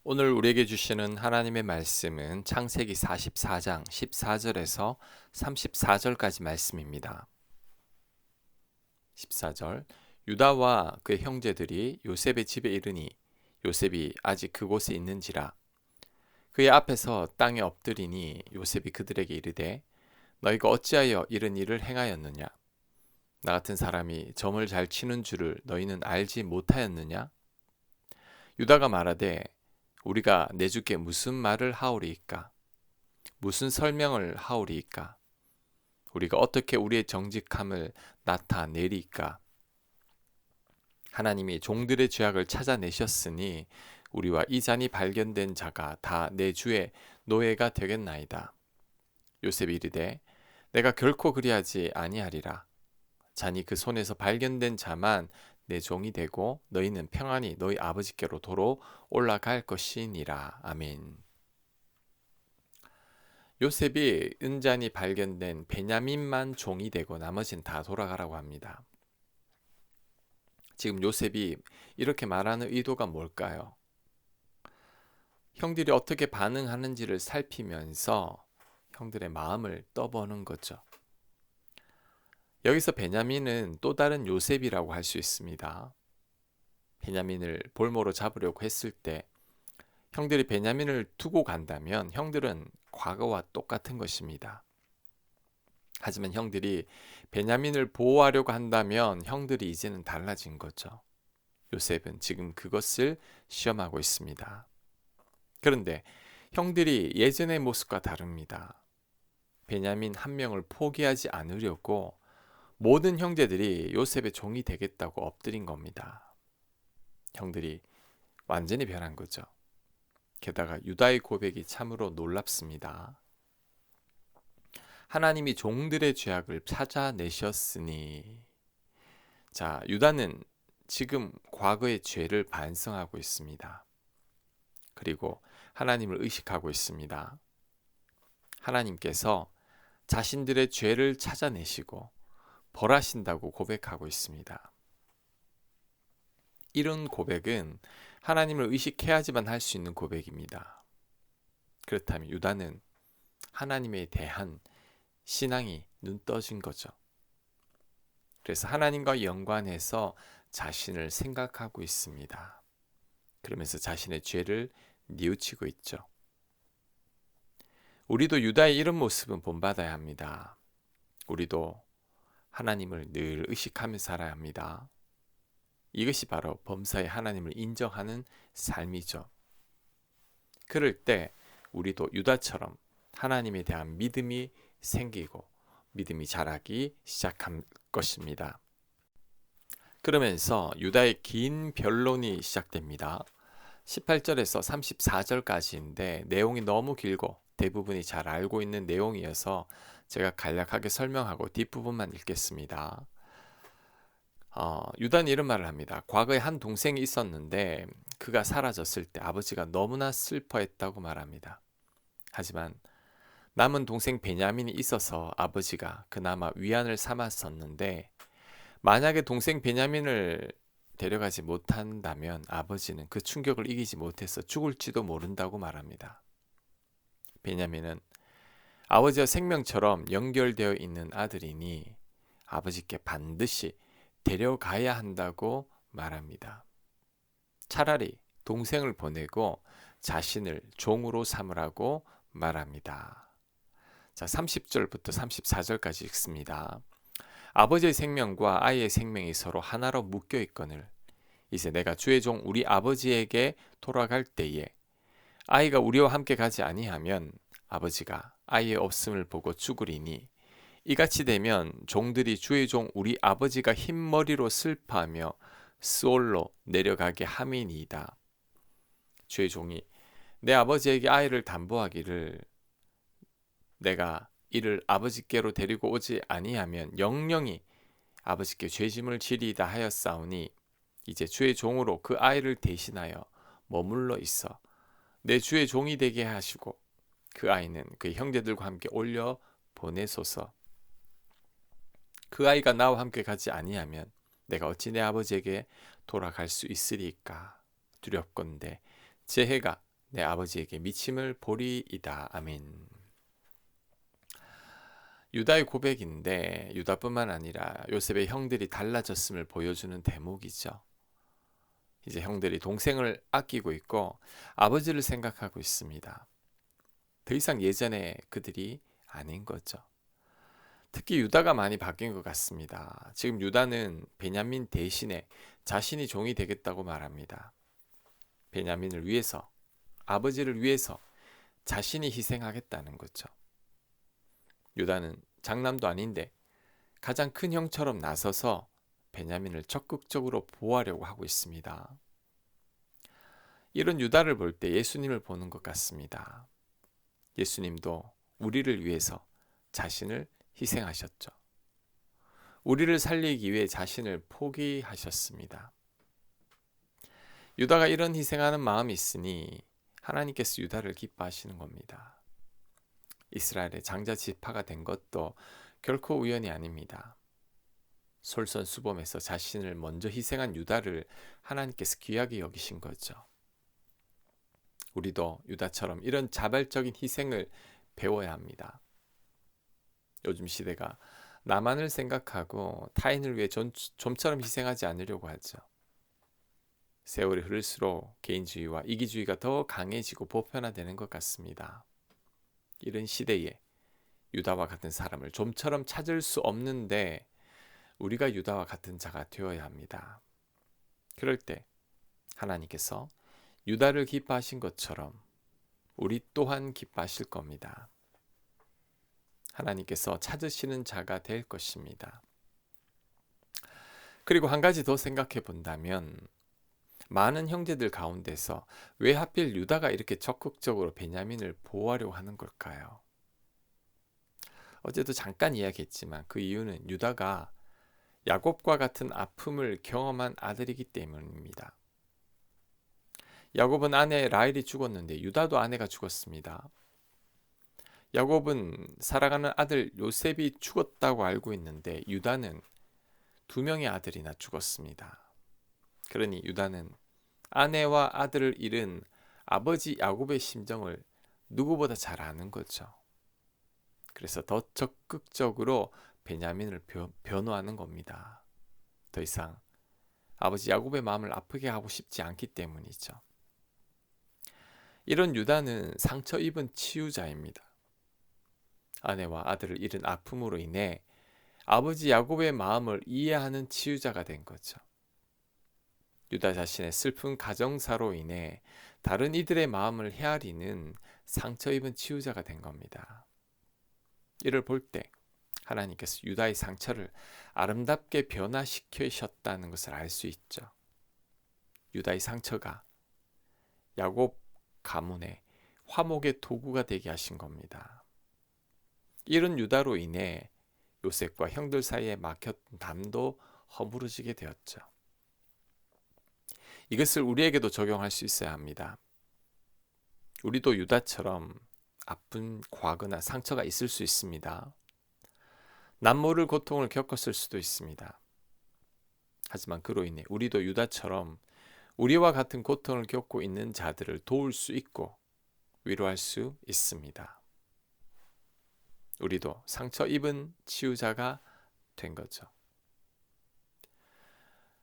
오늘 우리에게 주시는 하나님의 말씀은 창세기 44장 14절에서 34절까지 말씀입니다. 14절 유다와 그의 형제들이 요셉의 집에 이르니 요셉이 아직 그곳에 있는지라 그의 앞에서 땅에 엎드리니 요셉이 그들에게 이르되 너희가 어찌하여 이런 일을 행하였느냐 나 같은 사람이 점을 잘 치는 줄을 너희는 알지 못하였느냐 유다가 말하되 우리가 내 주께 무슨 말을 하오리이까? 무슨 설명을 하오리이까? 우리가 어떻게 우리의 정직함을 나타내리이까? 하나님이 종들의 죄악을 찾아내셨으니 우리와 이 잔이 발견된 자가 다 내 주의 노예가 되겠나이다. 요셉이 이르되 내가 결코 그리하지 아니하리라. 잔이 그 손에서 발견된 자만 내 종이 되고 너희는 평안히 너희 아버지께로 도로 올라갈 것이니라. 아멘. 요셉이 은잔이 발견된 베냐민만 종이 되고 나머지는 다 돌아가라고 합니다. 지금 요셉이 이렇게 말하는 의도가 뭘까요? 형들이 어떻게 반응하는지를 살피면서 형들의 마음을 떠보는 거죠. 여기서 베냐민은 또 다른 요셉이라고 할 수 있습니다. 베냐민을 볼모로 잡으려고 했을 때 형들이 베냐민을 두고 간다면 형들은 과거와 똑같은 것입니다. 하지만 형들이 베냐민을 보호하려고 한다면 형들이 이제는 달라진 거죠. 요셉은 지금 그것을 시험하고 있습니다. 그런데 형들이 예전의 모습과 다릅니다. 베냐민 한 명을 포기하지 않으려고 모든 형제들이 요셉의 종이 되겠다고 엎드린 겁니다. 형들이 완전히 변한 거죠. 게다가 유다의 고백이 참으로 놀랍습니다. 하나님이 종들의 죄악을 찾아내셨으니 자, 유다는 지금 과거의 죄를 반성하고 있습니다. 그리고 하나님을 의식하고 있습니다. 하나님께서 자신들의 죄를 찾아내시고 벌하신다고 고백하고 있습니다. 이런 고백은 하나님을 의식해야지만 할 수 있는 고백입니다. 그렇다면 유다는 하나님에 대한 신앙이 눈 떠진 거죠. 그래서 하나님과 연관해서 자신을 생각하고 있습니다. 그러면서 자신의 죄를 뉘우치고 있죠. 우리도 유다의 이런 모습은 본받아야 합니다. 우리도 하나님을 늘 의식하며 살아야 합니다. 이것이 바로 범사에 하나님을 인정하는 삶이죠. 그럴 때 우리도 유다처럼 하나님에 대한 믿음이 생기고 믿음이 자라기 시작할 것입니다. 그러면서 유다의 긴 변론이 시작됩니다. 18절에서 34절까지인데 내용이 너무 길고 대부분이 잘 알고 있는 내용이어서 제가 간략하게 설명하고 뒷부분만 읽겠습니다. 유다는 이런 말을 합니다. 과거에 한 동생이 있었는데 그가 사라졌을 때 아버지가 너무나 슬퍼했다고 말합니다. 하지만 남은 동생 베냐민이 있어서 아버지가 그나마 위안을 삼았었는데 만약에 동생 베냐민을 데려가지 못한다면 아버지는 그 충격을 이기지 못해서 죽을지도 모른다고 말합니다. 베냐민은 아버지와 생명처럼 연결되어 있는 아들이니 아버지께 반드시 데려가야 한다고 말합니다. 차라리 동생을 보내고 자신을 종으로 삼으라고 말합니다. 자, 30절부터 34절까지 읽습니다. 아버지의 생명과 아이의 생명이 서로 하나로 묶여 있거늘 이제 내가 주의 종 우리 아버지에게 돌아갈 때에 아이가 우리와 함께 가지 아니하면 아버지가 아이의 없음을 보고 죽으리니 이같이 되면 종들이 주의 종 우리 아버지가 흰머리로 슬퍼하며 스올로 내려가게 함이니이다. 주의 종이 내 아버지에게 아이를 담보하기를 내가 이를 아버지께로 데리고 오지 아니하면 영영이 아버지께 죄짐을 지리이다 하였사오니 이제 주의 종으로 그 아이를 대신하여 머물러 있어 내 주의 종이 되게 하시고 그 아이는 그의 형제들과 함께 올려 보내소서. 그 아이가 나와 함께 가지 아니하면 내가 어찌 내 아버지에게 돌아갈 수 있으리까 두렵건대 제 해가 내 아버지에게 미침을 보리이다. 아멘. 유다의 고백인데 유다뿐만 아니라 요셉의 형들이 달라졌음을 보여주는 대목이죠. 이제 형들이 동생을 아끼고 있고 아버지를 생각하고 있습니다. 더 이상 예전의 그들이 아닌 거죠. 특히 유다가 많이 바뀐 것 같습니다. 지금 유다는 베냐민 대신에 자신이 종이 되겠다고 말합니다. 베냐민을 위해서, 아버지를 위해서 자신이 희생하겠다는 거죠. 유다는 장남도 아닌데 가장 큰 형처럼 나서서 베냐민을 적극적으로 보호하려고 하고 있습니다. 이런 유다를 볼 때 예수님을 보는 것 같습니다. 예수님도 우리를 위해서 자신을 희생하셨죠. 우리를 살리기 위해 자신을 포기하셨습니다. 유다가 이런 희생하는 마음이 있으니 하나님께서 유다를 기뻐하시는 겁니다. 이스라엘의 장자 지파가 된 것도 결코 우연이 아닙니다. 솔선수범해서 자신을 먼저 희생한 유다를 하나님께서 귀하게 여기신 거죠. 우리도 유다처럼 이런 자발적인 희생을 배워야 합니다. 요즘 시대가 나만을 생각하고 타인을 위해 좀처럼 희생하지 않으려고 하죠. 세월이 흐를수록 개인주의와 이기주의가 더 강해지고 보편화되는 것 같습니다. 이런 시대에 유다와 같은 사람을 좀처럼 찾을 수 없는데 우리가 유다와 같은 자가 되어야 합니다. 그럴 때 하나님께서 유다를 기뻐하신 것처럼 우리 또한 기뻐하실 겁니다. 하나님께서 찾으시는 자가 될 것입니다. 그리고 한 가지 더 생각해 본다면 많은 형제들 가운데서 왜 하필 유다가 이렇게 적극적으로 베냐민을 보호하려고 하는 걸까요? 어제도 잠깐 이야기했지만 그 이유는 유다가 야곱과 같은 아픔을 경험한 아들이기 때문입니다. 야곱은 아내 라헬이 죽었는데 유다도 아내가 죽었습니다. 야곱은 살아가는 아들 요셉이 죽었다고 알고 있는데 유다는 2명의 아들이나 죽었습니다. 그러니 유다는 아내와 아들을 잃은 아버지 야곱의 심정을 누구보다 잘 아는 거죠. 그래서 더 적극적으로 베냐민을 변호하는 겁니다. 더 이상 아버지 야곱의 마음을 아프게 하고 싶지 않기 때문이죠. 이런 유다는 상처 입은 치유자입니다. 아내와 아들을 잃은 아픔으로 인해 아버지 야곱의 마음을 이해하는 치유자가 된 거죠. 유다 자신의 슬픈 가정사로 인해 다른 이들의 마음을 헤아리는 상처 입은 치유자가 된 겁니다. 이를 볼 때 하나님께서 유다의 상처를 아름답게 변화시키셨다는 것을 알 수 있죠. 유다의 상처가 야곱 가문의 화목의 도구가 되게 하신 겁니다. 이런 유다로 인해 요셉과 형들 사이에 막혔던 담도 허물어지게 되었죠. 이것을 우리에게도 적용할 수 있어야 합니다. 우리도 유다처럼 아픈 과거나 상처가 있을 수 있습니다. 남모를 고통을 겪었을 수도 있습니다. 하지만 그로 인해 우리도 유다처럼 우리와 같은 고통을 겪고 있는 자들을 도울 수 있고 위로할 수 있습니다. 우리도 상처 입은 치유자가 된 거죠.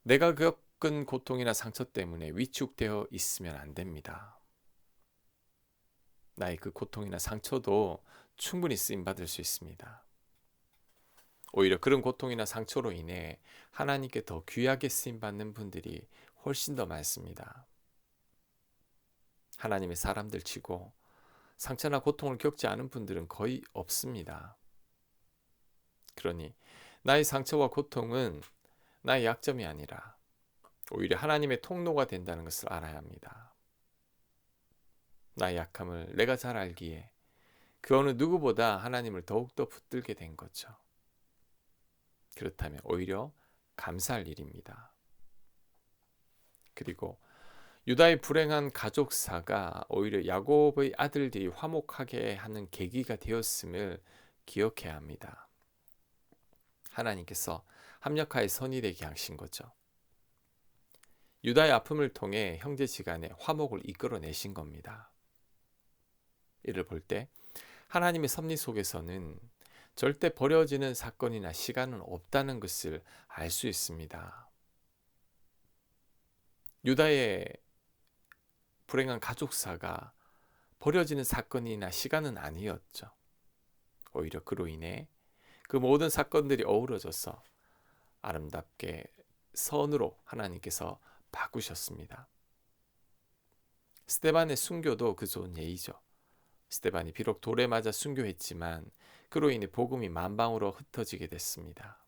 내가 겪은 고통이나 상처 때문에 위축되어 있으면 안 됩니다. 나의 그 고통이나 상처도 충분히 쓰임받을 수 있습니다. 오히려 그런 고통이나 상처로 인해 하나님께 더 귀하게 쓰임받는 분들이 훨씬 더 많습니다. 하나님의 사람들 치고 상처나 고통을 겪지 않은 분들은 거의 없습니다. 그러니 나의 상처와 고통은 나의 약점이 아니라 오히려 하나님의 통로가 된다는 것을 알아야 합니다. 나의 약함을 내가 잘 알기에 그 어느 누구보다 하나님을 더욱더 붙들게 된 거죠. 그렇다면 오히려 감사할 일입니다. 그리고 유다의 불행한 가족사가 오히려 야곱의 아들들이 화목하게 하는 계기가 되었음을 기억해야 합니다. 하나님께서 합력하여 선이 되게 하신 거죠. 유다의 아픔을 통해 형제지간에 화목을 이끌어내신 겁니다. 이를 볼 때 하나님의 섭리 속에서는 절대 버려지는 사건이나 시간은 없다는 것을 알 수 있습니다. 유다의 불행한 가족사가 버려지는 사건이나 시간은 아니었죠. 오히려 그로 인해 그 모든 사건들이 어우러져서 아름답게 선으로 하나님께서 바꾸셨습니다. 스데반의 순교도 그 좋은 예이죠. 스데반이 비록 돌에 맞아 순교했지만 그로 인해 복음이 만방으로 흩어지게 됐습니다.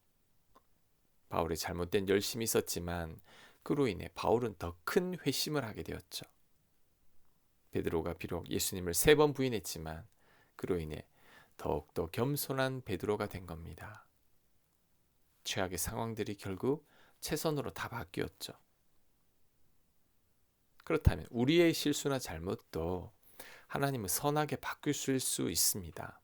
바울이 잘못된 열심이 있었지만 그로 인해 바울은 더 큰 회심을 하게 되었죠. 베드로가 비록 예수님을 3번 부인했지만 그로 인해 더욱더 겸손한 베드로가 된 겁니다. 최악의 상황들이 결국 최선으로 다 바뀌었죠. 그렇다면 우리의 실수나 잘못도 하나님은 선하게 바꾸실 수 있습니다.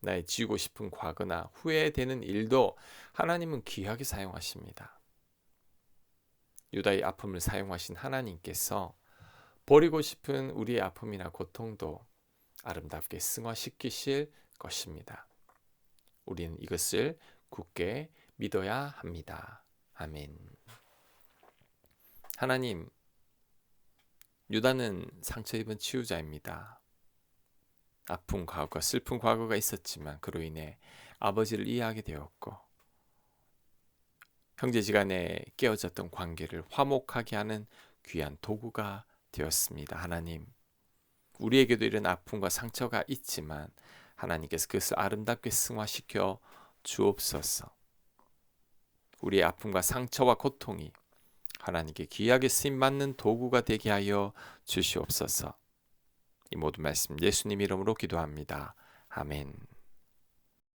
나의 지우고 싶은 과거나 후회되는 일도 하나님은 귀하게 사용하십니다. 유다의 아픔을 사용하신 하나님께서 버리고 싶은 우리의 아픔이나 고통도 아름답게 승화시키실 것입니다. 우리는 이것을 굳게 믿어야 합니다. 아멘. 하나님, 유다는 상처 입은 치유자입니다. 아픈 과거가 슬픈 과거가 있었지만 그로 인해 아버지를 이해하게 되었고 형제지간에 깨어졌던 관계를 화목하게 하는 귀한 도구가 되었습니다. 하나님, 우리에게도 이런 아픔과 상처가 있지만 하나님께서 그것을 아름답게 승화시켜 주옵소서. 우리의 아픔과 상처와 고통이 하나님께 귀하게 쓰임받는 도구가 되게 하여 주시옵소서. 이 모든 말씀 예수님 이름으로 기도합니다. 아멘.